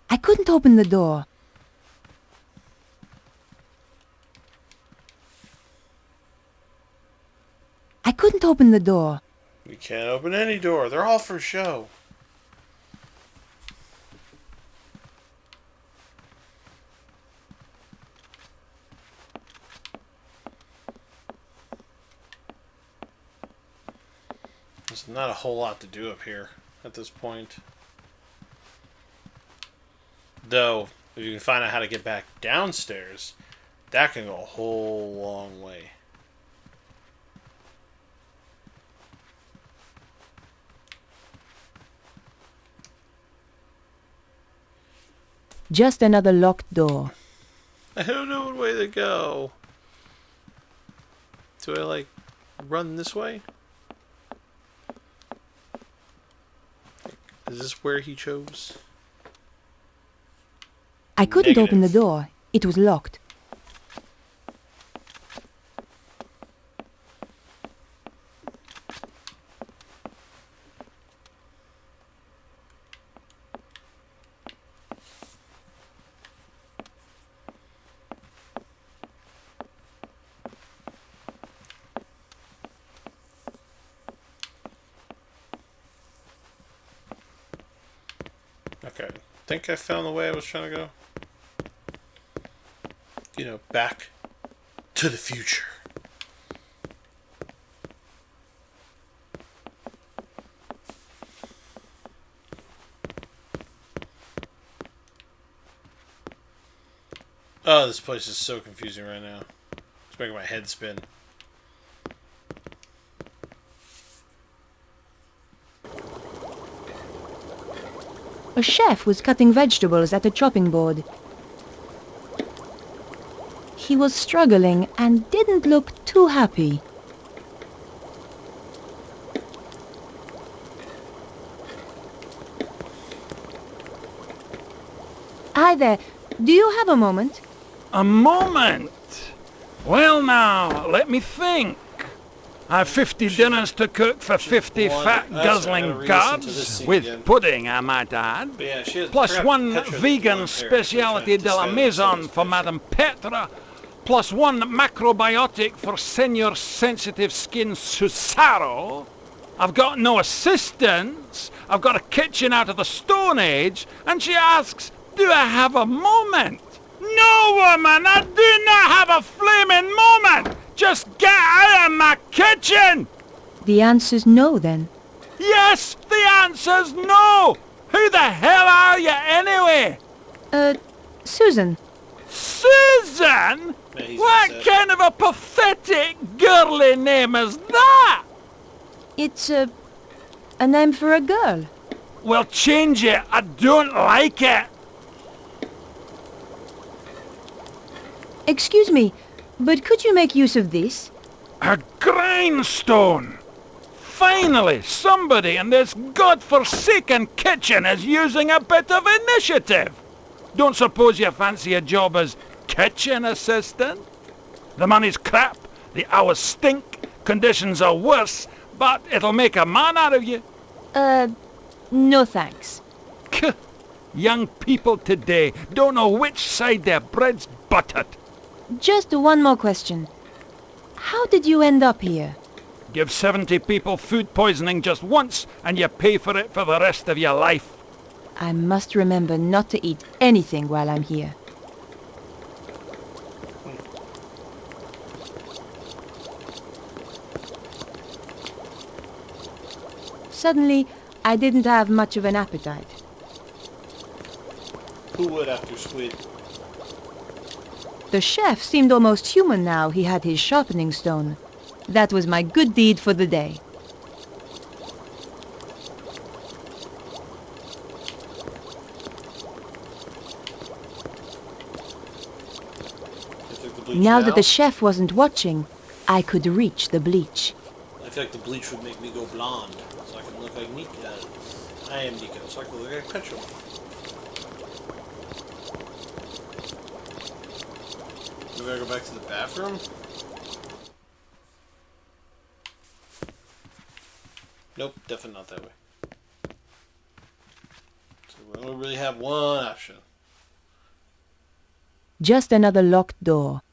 I couldn't open the door. I couldn't open the door. We can't open any door. They're all for show. There's not a whole lot to do up here at this point. Though, if you can find out how to get back downstairs, that can go a whole long way. Just another locked door. I don't know what way to go. Do I, like, run this way? Is this where he chose? I couldn't open the Negative. door. It was locked. Okay, I think I found the way I was trying to go. You know, back to the future. Oh, this place is so confusing right now. It's making my head spin. A chef was cutting vegetables at a chopping board. He was struggling and didn't look too happy. Hi there. Do you have a moment? A moment? Well now, let me think. I've 50 dinners to cook for 50 One- fat that's guzzling right, I gotta re-listen to this guards, scene with again. pudding, I might add. But yeah, she has, Plus crap, one Petra's vegan blonde hair, speciality so de la trying to maison decide for this Madame Petra. Plus one macrobiotic for senior sensitive skin Susarro. I've got no assistants. I've got a kitchen out of the Stone Age. And she asks, do I have a moment? No, woman, I do not have a flaming moment. Just get out of my kitchen. The answer's no, then. Yes, the answer's no. Who the hell are you anyway? Susan. Susan? Yeah, he's What upset. kind of a pathetic girly name is that? It's a name for a girl. Well, change it. I don't like it. Excuse me, but could you make use of this? A grindstone. Finally, somebody in this godforsaken kitchen is using a bit of initiative. Don't suppose you fancy a job as kitchen assistant? The money's crap, the hours stink, conditions are worse, but it'll make a man out of you. No thanks. Young people today don't know which side their bread's buttered. Just one more question. How did you end up here? Give 70 people food poisoning just once and you pay for it for the rest of your life. I must remember not to eat anything while I'm here. Suddenly, I didn't have much of an appetite. Who would after squid? The chef seemed almost human now he had his sharpening stone. That was my good deed for the day. You took the bleach Now that now? the chef wasn't watching, I could reach the bleach. I feel like the bleach would make me go blonde, so I can look like Nico. I am Nico, so I can look like Petrol. We gotta go back to the bathroom? Nope, definitely not that way. So we only really have one option. Just another locked door.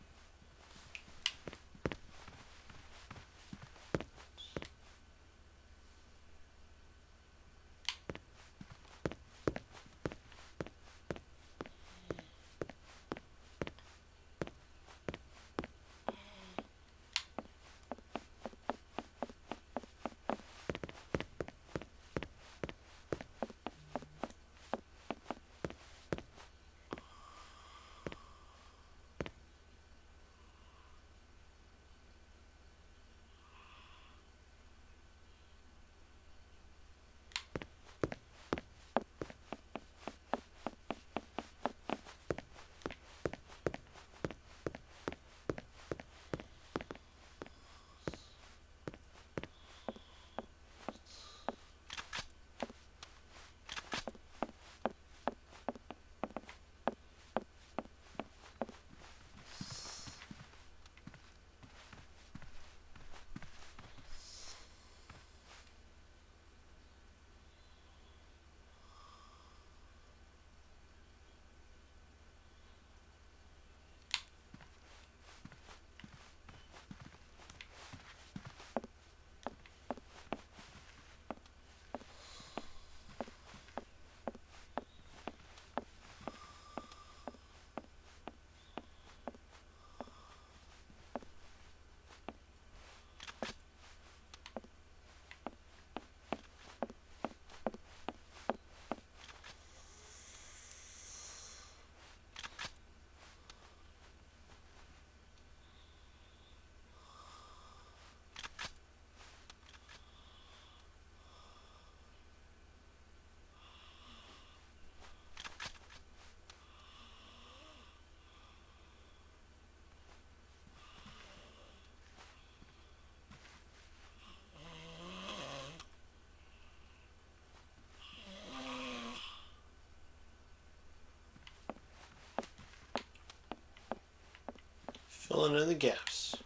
Filling in the gaps.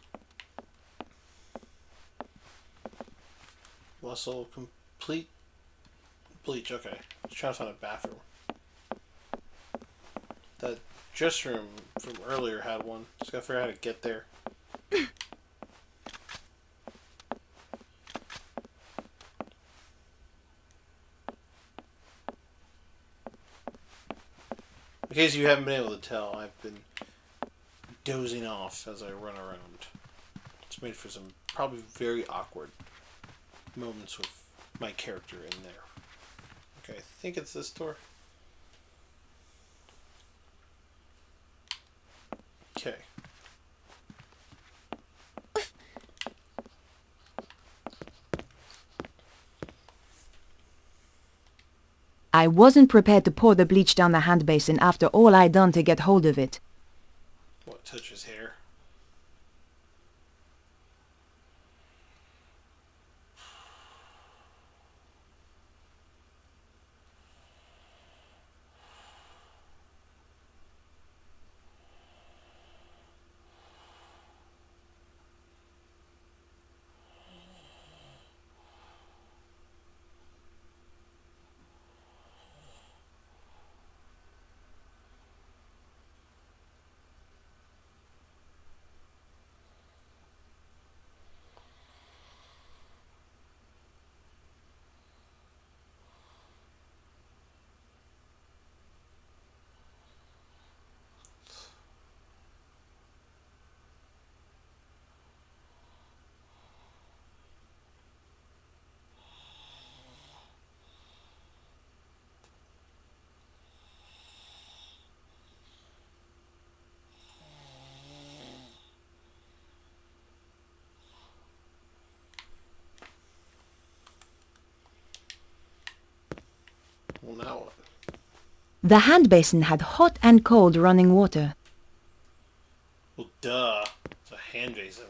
Muscle complete. Bleach, okay. Let's try to find a bathroom. That dressing room from earlier had one. Just gotta figure out how to get there. In case you haven't been able to tell, I've been dozing off as I run around. It's made for some probably very awkward moments with my character in there. Okay, I think it's this door. Okay. I wasn't prepared to pour the bleach down the hand basin after all I'd done to get hold of it. What, touch his hair? Well, now what? The hand basin had hot and cold running water. Well, duh. It's a hand basin.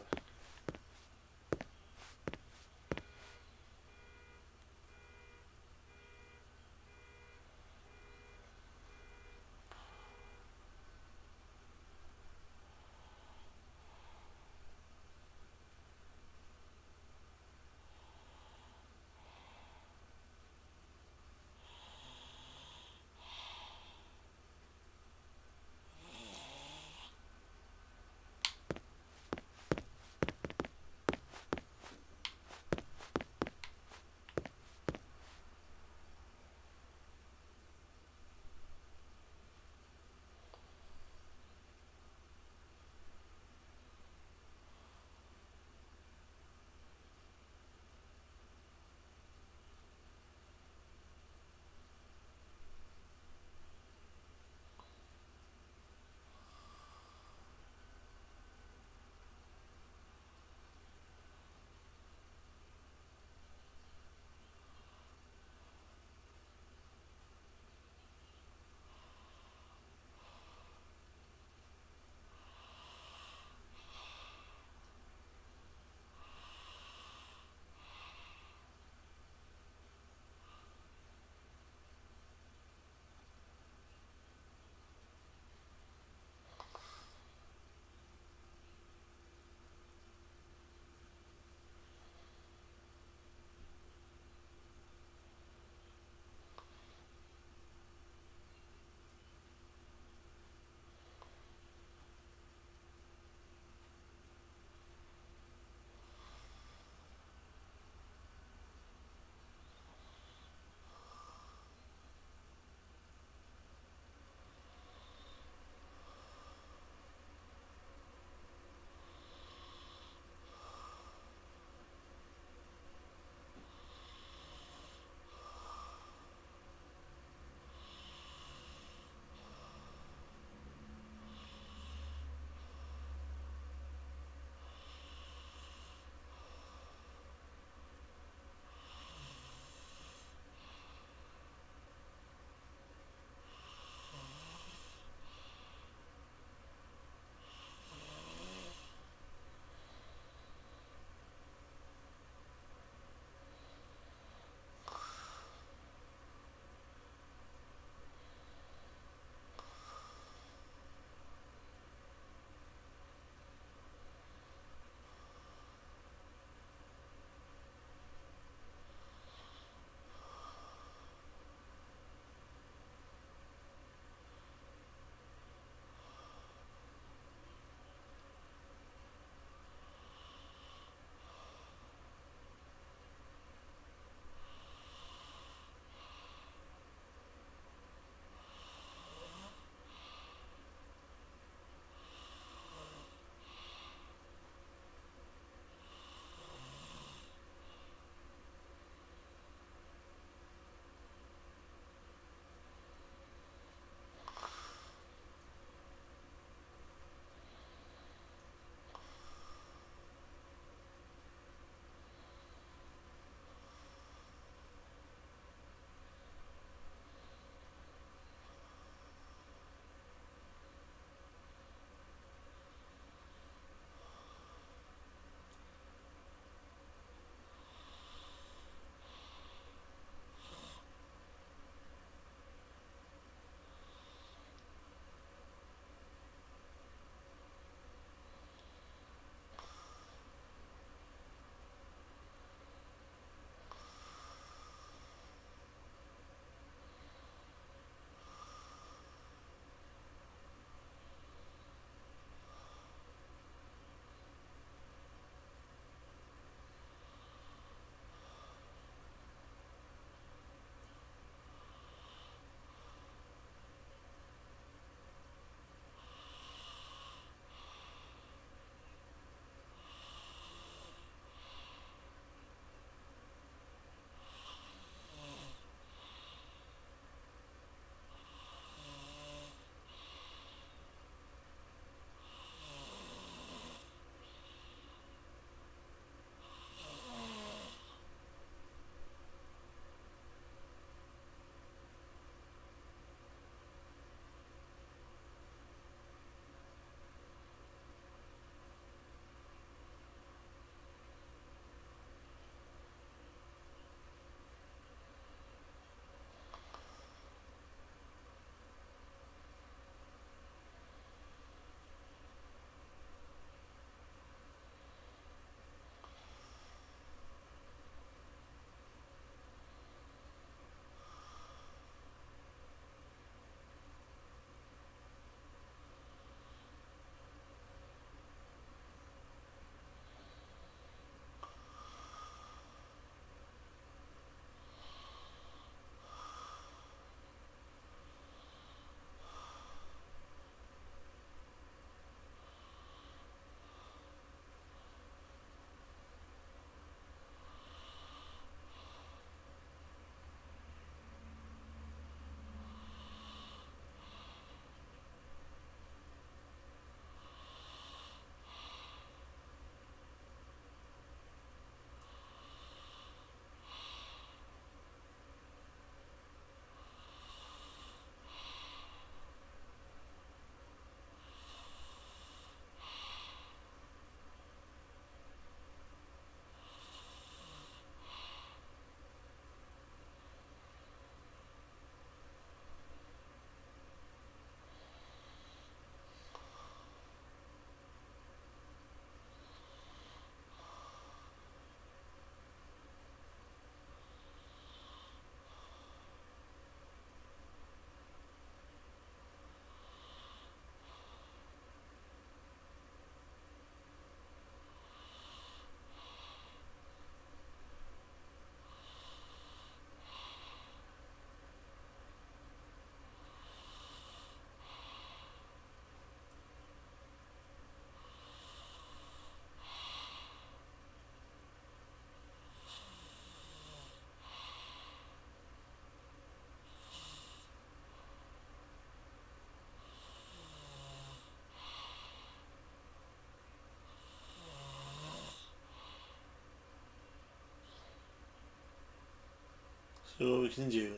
So what we can do.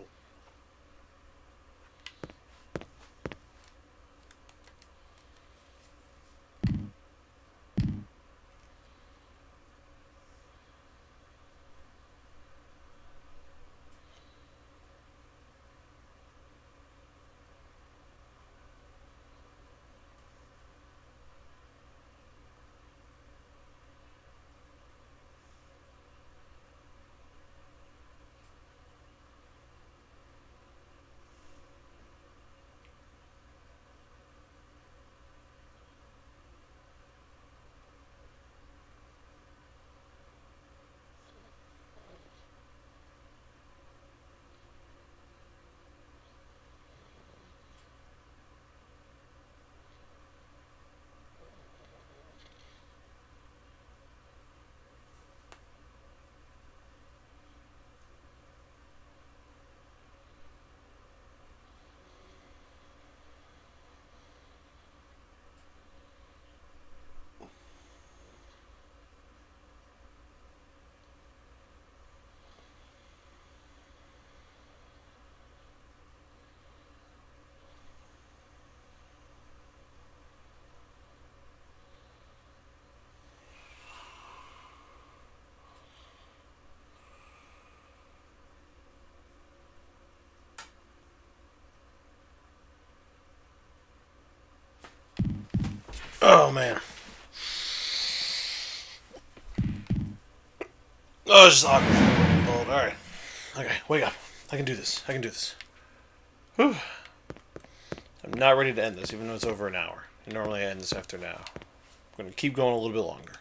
Oh, man. Oh, it's just awkward. Alright. Okay, wake up. I can do this. I can do this. Whew. I'm not ready to end this, even though it's over an hour. And normally I end this after now. I'm going to keep going a little bit longer.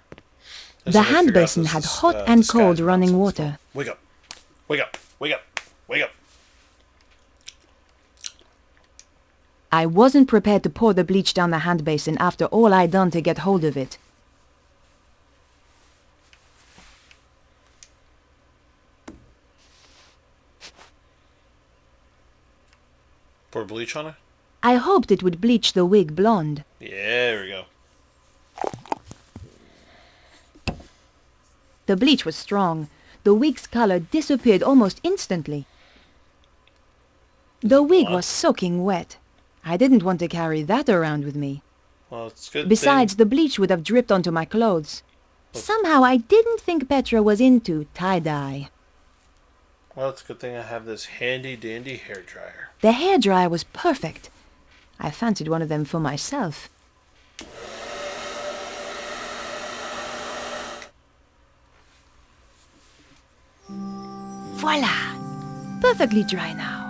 The hand basin had hot and cold running water. Wake up. Wake up. Wake up. Wake up. I wasn't prepared to pour the bleach down the hand basin after all I'd done to get hold of it. Pour bleach on it? I hoped it would bleach the wig blonde. Yeah, there we go. The bleach was strong. The wig's color disappeared almost instantly. The wig was soaking wet. I didn't want to carry that around with me. Well, it's good. Besides, the bleach would have dripped onto my clothes. Somehow, I didn't think Petra was into tie-dye. Well, it's a good thing I have this handy-dandy hairdryer. The hairdryer was perfect. I fancied one of them for myself. Voila! Perfectly dry now.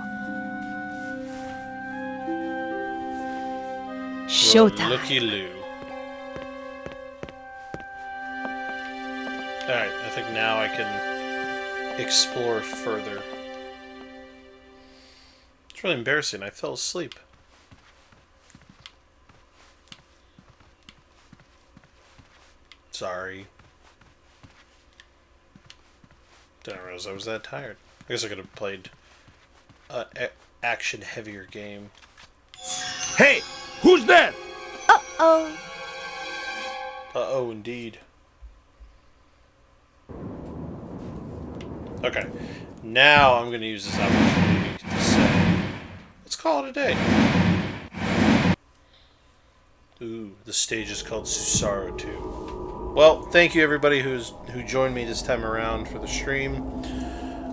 Showtime. Looky-loo. Alright, I think now I can explore further. It's really embarrassing. I fell asleep. Sorry. Didn't realize I was that tired. I guess I could have played an action-heavier game. Hey! Who's there? Uh-oh. Uh-oh, indeed. Okay. Now I'm going to use this opportunity to say, let's call it a day. Ooh, the stage is called Susarro 2. Well, thank you everybody who joined me this time around for the stream.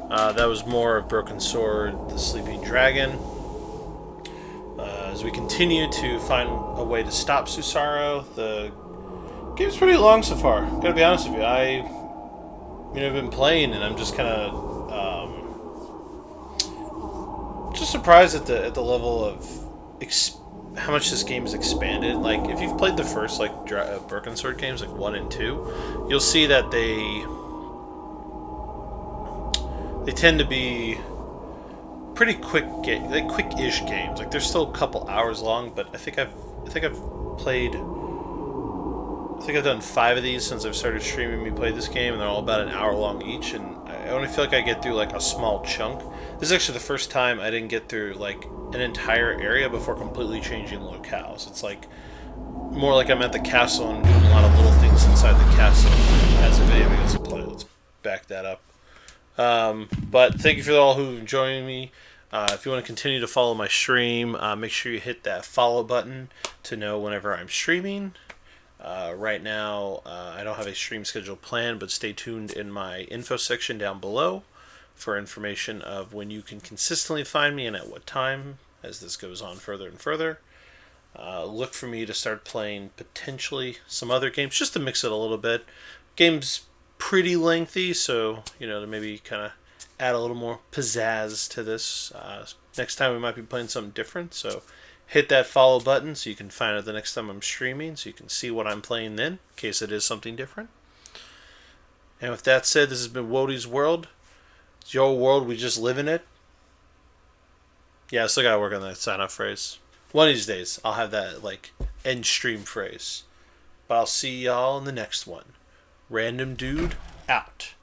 That was more of Broken Sword, the Sleeping Dragon. As we continue to find a way to stop Susarro, the game's pretty long so far. Gotta be honest with you, I've been playing and I'm just kind of just surprised at the level of how much this game has expanded. Like, if you've played the first Broken Sword games, like 1 and 2, you'll see that they tend to be pretty quick-ish games. Like, they're still a couple hours long, but I think I've done 5 of these since I've started streaming me play this game, and they're all about an hour long each, and I only feel like I get through like a small chunk. This is actually the first time I didn't get through like an entire area before completely changing locales. It's like more like I'm at the castle and doing a lot of little things inside the castle as a video begins to play. Let's back that up. But thank you for all who've joined me. If you want to continue to follow my stream, make sure you hit that follow button to know whenever I'm streaming. Right now, I don't have a stream schedule planned, but stay tuned in my info section down below for information of when you can consistently find me and at what time as this goes on further and further. Look for me to start playing potentially some other games just to mix it a little bit. Game's pretty lengthy, so to maybe kind of add a little more pizzazz to this. Next time we might be playing something different, so hit that follow button so you can find it the next time I'm streaming, so you can see what I'm playing then, in case it is something different. And with that said, this has been Woody's World. It's your world, we just live in it. Yeah, I still gotta work on that sign-off phrase. One of these days, I'll have that, end stream phrase. But I'll see y'all in the next one. Random Dude, out.